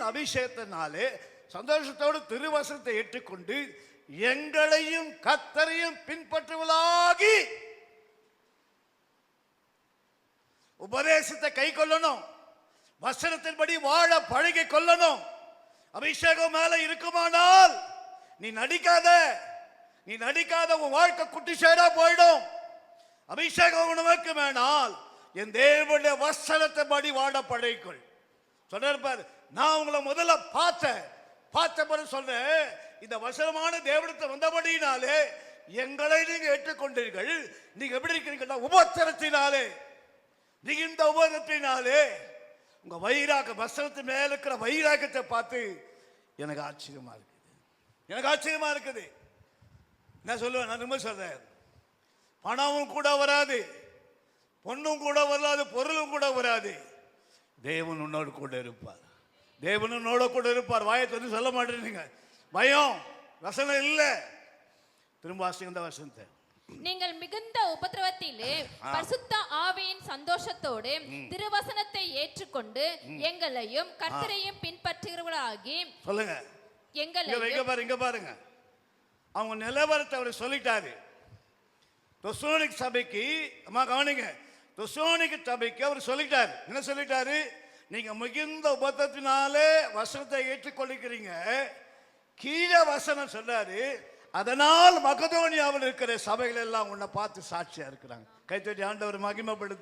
அபிஷேகத்தினாலே சந்தோஷத்தோடு திருவசனத்தை ஏற்றுக்கொண்டு எங்களையும் கர்த்தரையும் பின்பற்றுவதாகி உபதேசத்தை கை கொள்ளணும், வசனத்தின்படி வாழ பழகி கொள்ளணும். அபிஷேகம் மேல இருக்குமானால் நீ நடிக்காத, உன் வாழ்க்கை குட்டி சேரா போயிடும். அபிஷேகம் உனக்கு வேணால் என் தேவனுடைய வசனத்தை படி வாழ பழகிக்கொள். சொன்னார், நான் உங்களை முதல்ல பார்த்த சொன்னேன், இந்த வசனமான தேவனத்தை வந்தபடினாலே எங்களை நீங்க ஏற்றுக்கொண்டீர்கள். நீங்க எப்படி இருக்கிறீங்கன்னா உபத்திரத்தினாலே, நீங்க இந்த உபத்திரத்தினாலே உங்க வைராக வசனத்து மேல இருக்கிற வைராகத்தை பார்த்து எனக்கு ஆச்சரியமா இருக்குது. நான் சொல்லுவேன், நான் ரொம்ப சொல்றேன், பணமும் கூட வராது, பொண்ணும் கூட வராது, பொருளும் கூட வராது. தேவன் உன்னோடு கூட இருப்பார். வாயை வந்து சொல்ல மாட்டேங்க, பயம் வசனம் இல்லை. திரும்ப வாசிங்க இந்த வசனத்தை. நீங்கள் மிகுந்த உபத்திரவத்திலே பரிசுத்த ஆவியின் சந்தோஷத்தோடு திருவசனத்தை ஏற்றுக்கொண்டு எங்களையும் கர்த்தரையும் பின்பற்றுகிறவர்களாகி சொல்லுங்க. இங்க பாருங்க, அவங்க நிலவரத்தை அவர் சொல்லிட்டாரு. தெசலோனிக்கே சபைக்கு, அம்மா கவனிங்க, தெசலோனிக்கே சபைக்கு அவர் சொல்லிட்டாரு. என்ன சொல்லிட்டாரு? நீங்க மிகுந்த உபத்திரத்தினாலே வசனத்தை ஏற்றுக்கொள்ளுகிறீங்க. கீழே வசனம் சொல்றாரு, அதனால் மக்கதோனியாவில் இருக்கிற சபைகள் எல்லாம் உன்னை பார்த்து சாட்சியா இருக்கிறாங்க. கைத்தட்டி ஆண்டவர் மகிமைப்படுத்த